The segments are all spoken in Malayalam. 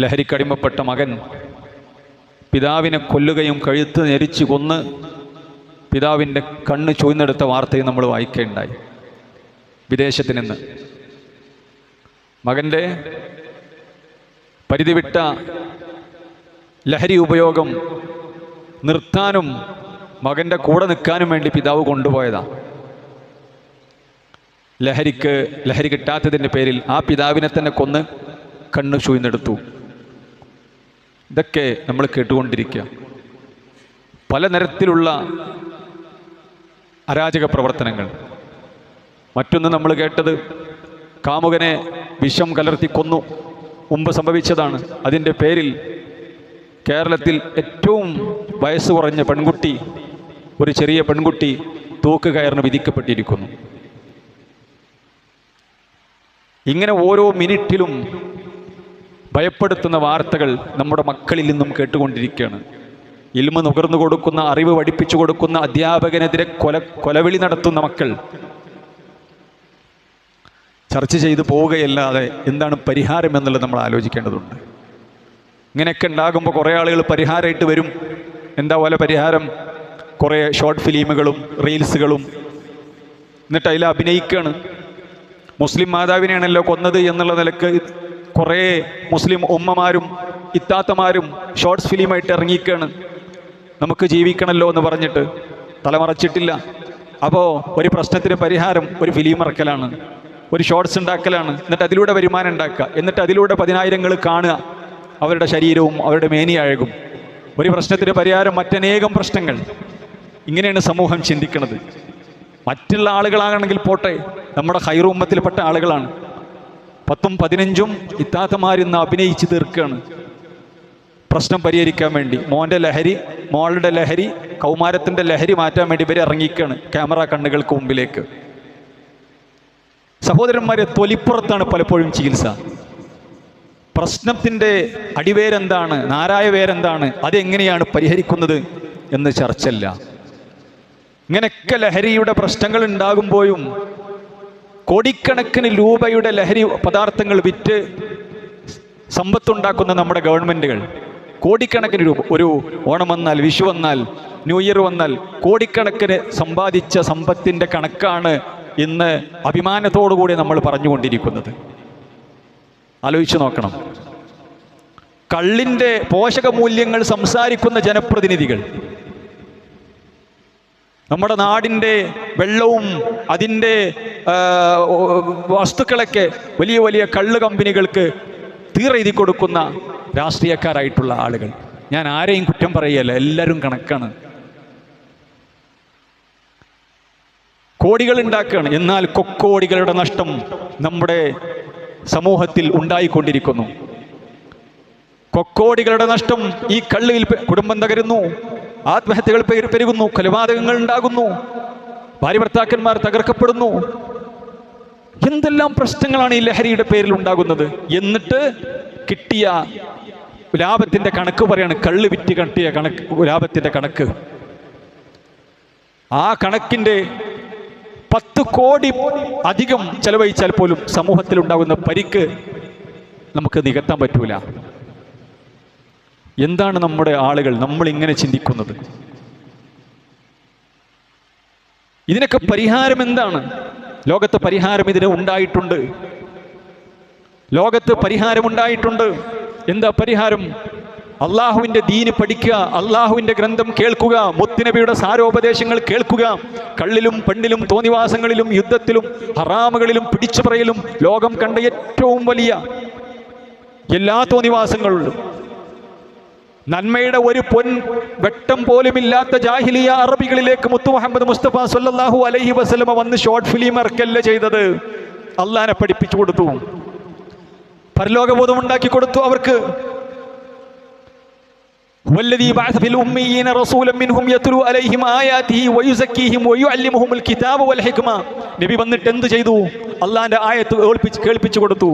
ലഹരിക്കടിമപ്പെട്ട മകൻ പിതാവിനെ കൊല്ലുകയും കഴുത്ത് ഞെരിച്ച് കൊന്ന് പിതാവിൻ്റെ കണ്ണ് ചൂഴ്ന്നെടുത്ത വാർത്തയും നമ്മൾ വായിക്കുകയുണ്ടായി. വിദേശത്ത് നിന്ന് മകൻ്റെ പരിധിവിട്ട ലഹരി ഉപയോഗം നിർത്താനും മകൻ്റെ കൂടെ നിൽക്കാനും വേണ്ടി പിതാവ് കൊണ്ടുപോയതാണ്. ലഹരി കിട്ടാത്തതിൻ്റെ പേരിൽ ആ പിതാവിനെ തന്നെ കൊന്ന് കണ്ണ് ചൂഴ്ന്നെടുത്തു. ഇതൊക്കെ നമ്മൾ കേട്ടുകൊണ്ടിരിക്കുക. പല നിരത്തിലുള്ള അരാജക പ്രവർത്തനങ്ങൾ. മറ്റൊന്ന് നമ്മൾ കേട്ടത് കാമുകനെ വിഷം കലർത്തി കൊന്നു, മുമ്പ് സംഭവിച്ചതാണ്. അതിൻ്റെ പേരിൽ കേരളത്തിൽ ഏറ്റവും വയസ്സ് കുറഞ്ഞ പെൺകുട്ടി, ഒരു ചെറിയ പെൺകുട്ടി തൂക്കുകയറിന് വിധിക്കപ്പെട്ടിരിക്കുന്നു. ഇങ്ങനെ ഓരോ മിനിറ്റിലും ഭയപ്പെടുത്തുന്ന വാർത്തകൾ നമ്മുടെ മക്കളിൽ നിന്നും കേട്ടുകൊണ്ടിരിക്കുകയാണ്. ഇൽമ നുകർന്നു കൊടുക്കുന്ന, അറിവ് പഠിപ്പിച്ചു കൊടുക്കുന്ന അധ്യാപകനെതിരെ കൊലവിളി നടത്തുന്ന മക്കൾ. ചർച്ച ചെയ്തു പോവുകയല്ലാതെ എന്താണ് പരിഹാരം എന്നുള്ളത് നമ്മൾ ആലോചിക്കേണ്ടതുണ്ട്. ഇങ്ങനെയൊക്കെ ഉണ്ടാകുമ്പോൾ കുറേ ആളുകൾ പരിഹാരമായിട്ട് വരും. എന്താ പോലെ പരിഹാരം? കുറേ ഷോർട്ട് ഫിലിമുകളും റീൽസുകളും, എന്നിട്ട് അതിൽ അഭിനയിക്കുകയാണ്. മുസ്ലിം മാതാവിനെയാണല്ലോ കൊന്നത് എന്നുള്ള നിലക്ക് കുറേ മുസ്ലിം ഉമ്മമാരും ഇത്താത്തമാരും ഷോർട്സ് ഫിലിമായിട്ട് ഇറങ്ങിക്കുകയാണ്. നമുക്ക് ജീവിക്കണമല്ലോ എന്ന് പറഞ്ഞിട്ട് തലമറച്ചിട്ടില്ല. അപ്പോൾ ഒരു പ്രശ്നത്തിന് പരിഹാരം ഒരു ഫിലിം ഇറക്കലാണ്, ഒരു ഷോർട്സ് ഉണ്ടാക്കലാണ്. എന്നിട്ട് അതിലൂടെ വരുമാനം ഉണ്ടാക്കുക, എന്നിട്ട് അതിലൂടെ 10,000 കാണുക, അവരുടെ ശരീരവും അവരുടെ മേനിയഴകും. ഒരു പ്രശ്നത്തിന് പരിഹാരം മറ്റനേകം പ്രശ്നങ്ങൾ. ഇങ്ങനെയാണ് സമൂഹം ചിന്തിക്കുന്നത്. മറ്റുള്ള ആളുകളാണെങ്കിൽ പോട്ടെ, നമ്മുടെ ഖൈർ ഉമ്മത്തിൽപ്പെട്ട ആളുകളാണ്. 10ഉം 15ഉം ഇത്താത്തമാരിന്ന് അഭിനയിച്ച് തീർക്കുകയാണ് പ്രശ്നം പരിഹരിക്കാൻ വേണ്ടി. മോൻ്റെ ലഹരി, മോളുടെ ലഹരി, കൗമാരത്തിൻ്റെ ലഹരി മാറ്റാൻ വേണ്ടി ഇവരെ ഇറങ്ങിക്കുകയാണ് ക്യാമറ കണ്ണുകൾക്ക് മുമ്പിലേക്ക്. സഹോദരന്മാരെ, തൊലിപ്പുറത്താണ് പലപ്പോഴും ചികിത്സ. പ്രശ്നത്തിൻ്റെ അടിവേരെന്താണ്, നാരായ വേരെന്താണ്, അതെങ്ങനെയാണ് പരിഹരിക്കുന്നത് എന്ന് ചർച്ചയില്ല. ഇങ്ങനെയൊക്കെ ലഹരിയുടെ പ്രശ്നങ്ങൾ ഉണ്ടാകുമ്പോഴും കോടിക്കണക്കിന് രൂപയുടെ ലഹരി പദാർത്ഥങ്ങൾ വിറ്റ് സമ്പത്തുണ്ടാക്കുന്ന നമ്മുടെ ഗവൺമെൻറ്റുകൾ, കോടിക്കണക്കിന് രൂപ, ഒരു ഓണം വന്നാൽ, വിഷു വന്നാൽ, ന്യൂ ഇയർ വന്നാൽ കോടിക്കണക്കിന് സമ്പാദിച്ച സമ്പത്തിൻ്റെ കണക്കാണ് ഇന്ന് അഭിമാനത്തോടുകൂടി നമ്മൾ പറഞ്ഞുകൊണ്ടിരിക്കുന്നത്. ആലോചിച്ച് നോക്കണം. കള്ളിൻ്റെ പോഷക മൂല്യങ്ങൾ സംസാരിക്കുന്ന ജനപ്രതിനിധികൾ, നമ്മുടെ നാടിൻ്റെ വെള്ളവും അതിൻ്റെ വസ്തുക്കളൊക്കെ വലിയ വലിയ കള്ള് കമ്പനികൾക്ക് തീരെഴുതി കൊടുക്കുന്ന രാഷ്ട്രീയക്കാരായിട്ടുള്ള ആളുകൾ. ഞാൻ ആരെയും കുറ്റം പറയുകയല്ല, എല്ലാവരും കണക്കാണ്. കോടികൾ ഉണ്ടാക്കുകയാണ്, എന്നാൽ കൊക്കോടികളുടെ നഷ്ടം നമ്മുടെ സമൂഹത്തിൽ ഉണ്ടായിക്കൊണ്ടിരിക്കുന്നു. കൊക്കോടികളുടെ നഷ്ടം ഈ കള്ളിൽ. കുടുംബം തകരുന്നു, ആത്മഹത്യകൾ പെരുകുന്നു, കൊലപാതകങ്ങൾ ഉണ്ടാകുന്നു, ഭാര്യ ഭർത്താക്കന്മാർ തകർക്കപ്പെടുന്നു. എന്തെല്ലാം പ്രശ്നങ്ങളാണ് ഈ ലഹരിയുടെ പേരിൽ ഉണ്ടാകുന്നത്. എന്നിട്ട് കിട്ടിയ ലാഭത്തിൻ്റെ കണക്ക് പറയാണ്, കള്ള് വിറ്റ് കിട്ടിയ കണക്ക്, ലാഭത്തിൻ്റെ കണക്ക്. ആ കണക്കിൻ്റെ 10 കോടി അധികം ചെലവഴിച്ചാൽ പോലും സമൂഹത്തിൽ ഉണ്ടാകുന്ന പരിക്ക് നമുക്ക് നികത്താൻ പറ്റൂല. എന്താണ് നമ്മുടെ ആളുകൾ, നമ്മൾ ഇങ്ങനെ ചിന്തിക്കുന്നത്? ഇതിനൊക്കെ പരിഹാരം എന്താണ്? ലോകത്ത് പരിഹാരം ഇതിന് ഉണ്ടായിട്ടുണ്ട്. ലോകത്ത് പരിഹാരമുണ്ടായിട്ടുണ്ട്. എന്താ പരിഹാരം? അള്ളാഹുവിൻ്റെ ദീന് പഠിക്കുക, അള്ളാഹുവിൻ്റെ ഗ്രന്ഥം കേൾക്കുക, മുത്തുനബിയുടെ സാരോപദേശങ്ങൾ കേൾക്കുക. കള്ളിലും പെണ്ണിലും തോന്നിവാസങ്ങളിലും യുദ്ധത്തിലും ഹറാമുകളിലും പിടിച്ചു പറയലും ലോകം കണ്ട ഏറ്റവും വലിയ എല്ലാ തോന്നിവാസങ്ങളിലും നന്മയുടെ ഒരു പൊൻ വെട്ടം പോലുമില്ലാത്ത ജാഹിലിയ അറബികളിലേക്ക് മുത്തു മുഹമ്മദ് മുസ്തഫ സല്ലല്ലാഹു അലൈഹി വസല്ലമ വന്ന് ഷോർട്ട് ഫിലിം ഇറക്കല്ല ചെയ്തത്. അള്ളാഹിനെ പഠിപ്പിച്ചു കൊടുത്തു, പരലോകബോധം ഉണ്ടാക്കി കൊടുത്തു അവർക്ക്. والذي بعث في الأميين رسولا منهم يتلو عليهم آياته ويزكيهم ويعلمهم الكتاب والحكمة. നബി വന്നിട്ട് എന്ത് ചെയ്തു? അള്ളാഹിന്റെ ആയത്ത് കേൾപ്പിച്ചു കൊടുത്തു.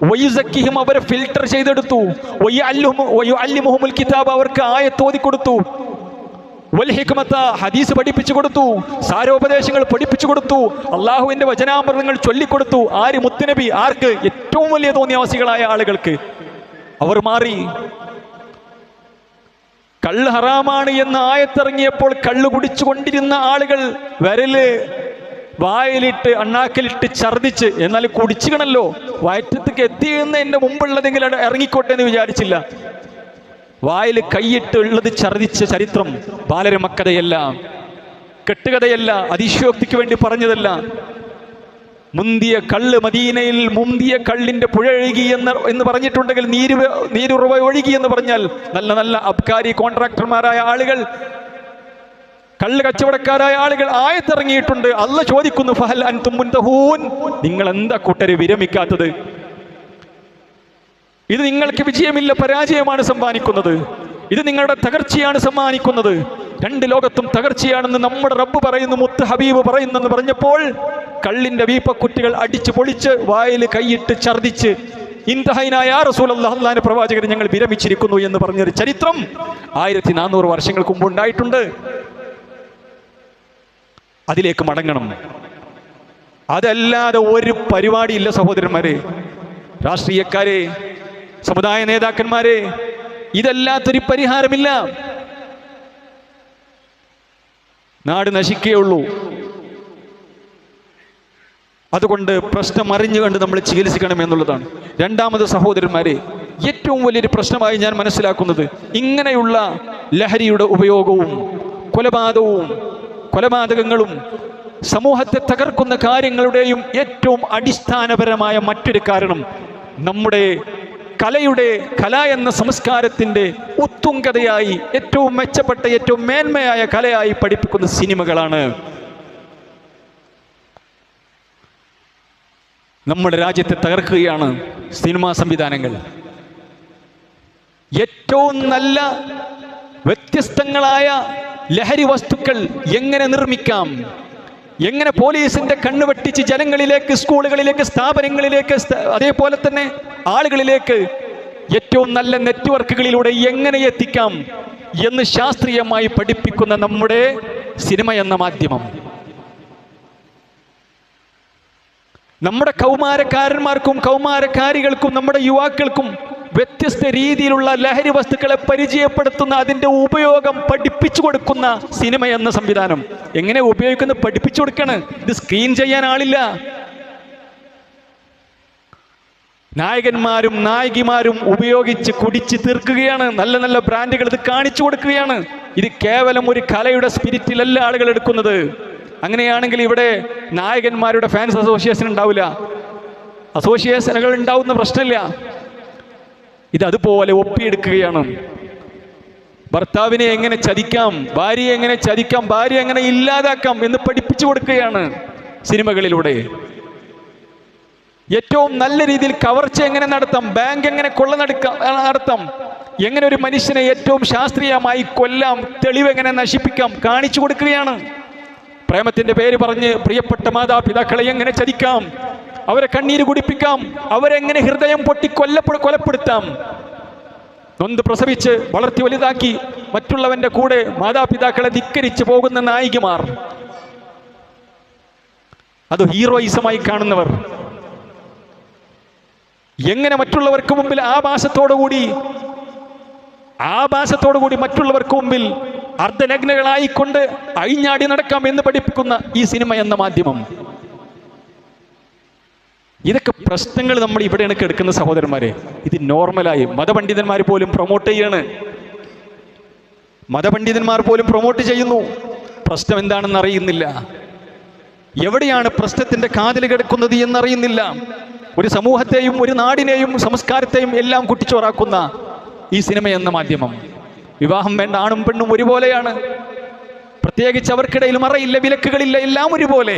വയുസക്കിഹിം, അവരെ ഫിൽട്ടർ ചെയ്തെടുത്തു. വയുഅല്ലിമുഹുൽ കിതാബ്, അവർക്ക് ആയത്ത് ഓതി കൊടുത്തു. വൽ ഹിക്മത, ഹദീസ് പഠിപ്പിച്ചു കൊടുത്തു. സാരോപദേശങ്ങൾ പഠിപ്പിച്ചു കൊടുത്തു. അള്ളാഹുവിന്റെ വചനാമൃതങ്ങൾ ചൊല്ലിക്കൊടുത്തു. ആര്? മുത്തുനബി. ആർക്ക്? ഏറ്റവും വലിയ തോന്നിയാവാസികളായ ആളുകൾക്ക്. അവർ മാറി. കള്ള് ഹറാമാണ് എന്ന് ആയത്തിറങ്ങിയപ്പോൾ കള്ള് കുടിച്ചുകൊണ്ടിരുന്ന ആളുകൾ വിരല് വായിലിട്ട് അണ്ണാക്കിലിട്ട് ഛർദിച്ച്, എന്നാൽ കുടിച്ചുകണല്ലോ, വയറ്റത്തേക്ക് എത്തിയെന്നതിൻ്റെ മുമ്പുള്ളതെങ്കിലും ഇറങ്ങിക്കോട്ടെ എന്ന് വിചാരിച്ചില്ല. വായിൽ കൈയിട്ട് ഉള്ളത് ഛർദിച്ച ചരിത്രം ബാലരമക്കഥയല്ല, കെട്ടുകഥയല്ല, അതിശയോക്തിക്ക് വേണ്ടി പറഞ്ഞതല്ല. മുന്തിയ കള്ള്, മദീനയിൽ മുന്തിയ കള്ളിന്റെ പുഴ ഒഴുകി എന്ന് പറഞ്ഞിട്ടുണ്ടെങ്കിൽ നീരുറവ ഒഴുകി എന്ന് പറഞ്ഞാൽ നല്ല നല്ല അബ്കാരി കോൺട്രാക്ടർമാരായ ആളുകൾ, കള്ള് കച്ചവടക്കാരായ ആളുകൾ ആയത്തിറങ്ങിയിട്ടുണ്ട്. അള്ളാഹ് ചോദിക്കുന്നു, ഫഹൽ അൻതും മുൻതഹൂൻ, നിങ്ങൾ എന്താ കൂട്ടര് വിരമിക്കാത്തത്? ഇത് നിങ്ങൾക്ക് വിജയമില്ല, പരാജയമാണ് സമ്മാനിക്കുന്നത്. ഇത് നിങ്ങളുടെ തകർച്ചയാണ് സമ്മാനിക്കുന്നത്. രണ്ട് ലോകത്തും തകർച്ചയാണെന്ന് നമ്മുടെ റബ്ബ് പറയുന്നു, മുത്ത് ഹബീബ് പറയുന്നെന്ന് പറഞ്ഞപ്പോൾ കള്ളിന്റെ വീപ്പക്കുറ്റികൾ അടിച്ചു പൊളിച്ച് വായിൽ കൈയിട്ട് ഛർദിച്ച് ഇൻതഹൈനായ റസൂലല്ലാഹ്, അല്ലാഹുവിന്റെ പ്രവാചകർ, ഞങ്ങൾ വിരമിച്ചിരിക്കുന്നു എന്ന് പറഞ്ഞൊരു ചരിത്രം 1400 വർഷങ്ങൾക്ക് മുമ്പ് ഉണ്ടായിട്ടുണ്ട്. അതിലേക്ക് മടങ്ങണം. അതല്ലാതെ ഒരു പരിപാടിയില്ല സഹോദരന്മാരെ, രാഷ്ട്രീയക്കാരെ, സമുദായ നേതാക്കന്മാരെ, ഇതല്ലാത്തൊരു പരിഹാരമില്ല. നാട് നശിക്കുകയുള്ളൂ. അതുകൊണ്ട് പ്രശ്നം അറിഞ്ഞുകൊണ്ട് നമ്മൾ ചികിത്സിക്കണം എന്നുള്ളതാണ്. രണ്ടാമത് സഹോദരന്മാരെ, ഏറ്റവും വലിയൊരു പ്രശ്നമായി ഞാൻ മനസ്സിലാക്കുന്നത് ഇങ്ങനെയുള്ള ലഹരിയുടെ ഉപയോഗവും കൊലപാതകങ്ങളും സമൂഹത്തെ തകർക്കുന്ന കാര്യങ്ങളുടെയും ഏറ്റവും അടിസ്ഥാനപരമായ മറ്റൊരു കാരണം നമ്മുടെ കല എന്ന സംസ്കാരത്തിൻ്റെ ഉത്തുംഗതയായി, ഏറ്റവും മെച്ചപ്പെട്ട, ഏറ്റവും മേന്മയായ കലയായി പഠിപ്പിക്കുന്ന സിനിമകളാണ്. നമ്മുടെ രാജ്യത്തെ തകർക്കുകയാണ് സിനിമാ സംവിധാനങ്ങൾ. ഏറ്റവും നല്ല വ്യത്യസ്തങ്ങളായ ലഹരി വസ്തുക്കൾ എങ്ങനെ നിർമ്മിക്കാം, എങ്ങനെ പോലീസിന്റെ കണ്ണ് വെട്ടിച്ച് ജനങ്ങളിലേക്ക്, സ്കൂളുകളിലേക്ക്, സ്ഥാപനങ്ങളിലേക്ക്, അതേപോലെ തന്നെ ആളുകളിലേക്ക് ഏറ്റവും നല്ല നെറ്റ്വർക്കുകളിലൂടെ എങ്ങനെ എത്തിക്കാം എന്ന് ശാസ്ത്രീയമായി പഠിപ്പിക്കുന്ന നമ്മുടെ സിനിമ എന്ന മാധ്യമം നമ്മുടെ കൗമാരക്കാരന്മാർക്കും കൗമാരക്കാരികൾക്കും നമ്മുടെ യുവാക്കൾക്കും വ്യത്യസ്ത രീതിയിലുള്ള ലഹരി വസ്തുക്കളെ പരിചയപ്പെടുത്തുന്ന, അതിൻ്റെ ഉപയോഗം പഠിപ്പിച്ചു കൊടുക്കുന്ന സിനിമ എന്ന സംവിധാനം എങ്ങനെ ഉപയോഗിക്കുന്നത് പഠിപ്പിച്ചു കൊടുക്കാണ്. ഇത് സ്ക്രീൻ ചെയ്യാൻ ആളില്ല. നായകന്മാരും നായികമാരും ഉപയോഗിച്ച് കുടിച്ച് തീർക്കുകയാണ്. നല്ല നല്ല ബ്രാൻഡുകൾ ഇത് കാണിച്ചു കൊടുക്കുകയാണ്. ഇത് കേവലം ഒരു കലയുടെ സ്പിരിറ്റിലല്ല ആളുകൾ എടുക്കുന്നത്. അങ്ങനെയാണെങ്കിൽ ഇവിടെ നായകന്മാരുടെ ഫാൻസ് അസോസിയേഷൻ ഉണ്ടാവില്ല, അസോസിയേഷനുകൾ ഉണ്ടാവുന്ന പ്രശ്നമില്ല. ഇത് അതുപോലെ ഒപ്പിയെടുക്കുകയാണ്. ഭർത്താവിനെ എങ്ങനെ ചതിക്കാം, ഭാര്യയെ എങ്ങനെ ചതിക്കാം, ഭാര്യ എങ്ങനെ ഇല്ലാതാക്കാം എന്ന് പഠിപ്പിച്ചു കൊടുക്കുകയാണ് സിനിമകളിലൂടെ. ഏറ്റവും നല്ല രീതിയിൽ കവർച്ച എങ്ങനെ നടത്താം, ബാങ്ക് എങ്ങനെ നടത്താം, എങ്ങനെ ഒരു മനുഷ്യനെ ഏറ്റവും ശാസ്ത്രീയമായി കൊല്ലാം, തെളിവെങ്ങനെ നശിപ്പിക്കാം കാണിച്ചു കൊടുക്കുകയാണ്. പ്രേമത്തിന്റെ പേര് പറഞ്ഞ് പ്രിയപ്പെട്ട മാതാപിതാക്കളെ എങ്ങനെ ചതിക്കാം, അവരെ കണ്ണീര് കുടിപ്പിക്കാം, അവരെങ്ങനെ ഹൃദയം പൊട്ടി കൊലപ്പെടുത്താം. നൊന്ത് പ്രസവിച്ച് വളർത്തി വലുതാക്കി മറ്റുള്ളവന്റെ കൂടെ മാതാപിതാക്കളെ ധിക്കരിച്ച് പോകുന്ന നായികമാർ, അത് ഹീറോയിസമായി കാണുന്നവർ, എങ്ങനെ മറ്റുള്ളവർക്ക് മുമ്പിൽ ആഭാസത്തോടുകൂടി മറ്റുള്ളവർക്ക് മുമ്പിൽ അർദ്ധനഗ്നകളായിക്കൊണ്ട് അഴിഞ്ഞാടി നടക്കാം എന്ന് പഠിപ്പിക്കുന്ന ഈ സിനിമ എന്ന മാധ്യമം. ഇതൊക്കെ പ്രശ്നങ്ങൾ നമ്മൾ ഇവിടെയാണ് എടുക്കുന്ന സഹോദരന്മാരെ. ഇത് നോർമലായി മതപണ്ഡിതന്മാർ പോലും പ്രൊമോട്ട് ചെയ്യുന്നു. പ്രശ്നം എന്താണെന്ന് അറിയുന്നില്ല, എവിടെയാണ് പ്രശ്നത്തിന്റെ കാതിൽ കിടക്കുന്നത് എന്നറിയുന്നില്ല. ഒരു സമൂഹത്തെയും ഒരു നാടിനെയും സംസ്കാരത്തെയും എല്ലാം കുട്ടിച്ചോറാക്കുന്ന ഈ സിനിമ എന്ന മാധ്യമം. വിവാഹം വേണ്ട ആണും പെണ്ണും ഒരുപോലെയാണ്, പ്രത്യേകിച്ച് അവർക്കിടയിൽ മറയില്ല, വിലക്കുകളില്ല, എല്ലാം ഒരുപോലെ.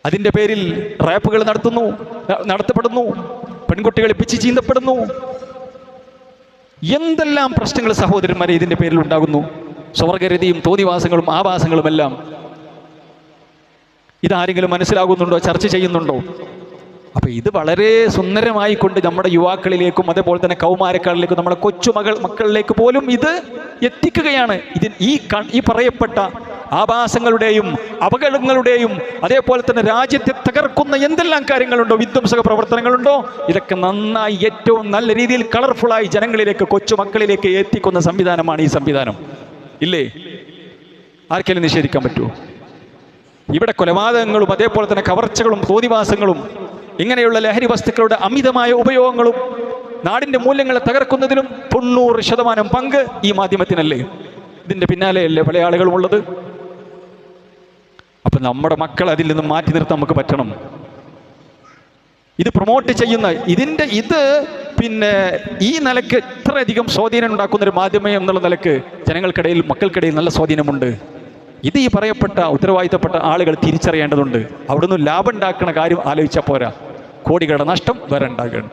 അതിൻ്റെ പേരിൽ റാപ്പുകൾ നടത്തപ്പെടുന്നു, പെൺകുട്ടികൾ പിച്ചി ചീന്തപ്പെടുന്നു. എന്തെല്ലാം പ്രശ്നങ്ങൾ സഹോദരന്മാരെ ഇതിൻ്റെ പേരിൽ ഉണ്ടാകുന്നു. സ്വർഗരതിയും തോന്നിവാസങ്ങളും ആവാസങ്ങളും എല്ലാം. ഇതാരെങ്കിലും മനസ്സിലാകുന്നുണ്ടോ, ചർച്ച ചെയ്യുന്നുണ്ടോ? അപ്പോൾ ഇത് വളരെ സുന്ദരമായി കൊണ്ട് നമ്മുടെ യുവാക്കളിലേക്കും അതേപോലെ തന്നെ കൗമാരക്കാരിലേക്കും നമ്മുടെ മക്കളിലേക്ക് പോലും ഇത് എത്തിക്കുകയാണ്. ഈ പറയപ്പെട്ട ആഭാസങ്ങളുടെയും അപകടങ്ങളുടെയും അതേപോലെ തന്നെ രാജ്യത്തെ തകർക്കുന്ന എന്തെല്ലാം കാര്യങ്ങളുണ്ടോ, വിധ്വംസക പ്രവർത്തനങ്ങളുണ്ടോ, ഇതൊക്കെ നന്നായി ഏറ്റവും നല്ല രീതിയിൽ കളർഫുള്ളായി ജനങ്ങളിലേക്ക്, കൊച്ചുമക്കളിലേക്ക് എത്തിക്കുന്ന സംവിധാനമാണ് ഈ സംവിധാനം. ഇല്ലേ? ആർക്കെങ്കിലും നിഷേധിക്കാൻ പറ്റുമോ? ഇവിടെ കൊലപാതകങ്ങളും അതേപോലെ തന്നെ കവർച്ചകളും തോന്നിവാസങ്ങളും ഇങ്ങനെയുള്ള ലഹരി വസ്തുക്കളുടെ അമിതമായ ഉപയോഗങ്ങളും നാടിൻ്റെ മൂല്യങ്ങളെ തകർക്കുന്നതിലും 90% പങ്ക് ഈ മാധ്യമത്തിനല്ലേ? ഇതിൻ്റെ പിന്നാലെയല്ലേ പല ആളുകളും ഉള്ളത്? അപ്പം നമ്മുടെ മക്കൾ അതിൽ നിന്നും മാറ്റി നിർത്താൻ നമുക്ക് പറ്റണം. ഇത് പ്രൊമോട്ട് ചെയ്യുന്ന പിന്നെ ഈ നിലയ്ക്ക് ഇത്രയധികം സ്വാധീനം ഉണ്ടാക്കുന്നൊരു മാധ്യമം എന്നുള്ള നിലക്ക് ജനങ്ങൾക്കിടയിൽ, മക്കൾക്കിടയിൽ നല്ല സ്വാധീനമുണ്ട്. ഇത് ഈ പറയപ്പെട്ട ഉത്തരവാദിത്തപ്പെട്ട ആളുകൾ തിരിച്ചറിയേണ്ടതുണ്ട്. അവിടുന്ന് ലാഭം ഉണ്ടാക്കുന്ന കാര്യം ആലോചിച്ചാൽ പോരാ, കോടികളുടെ നഷ്ടം വേറെ ഉണ്ടാകുകയാണ്.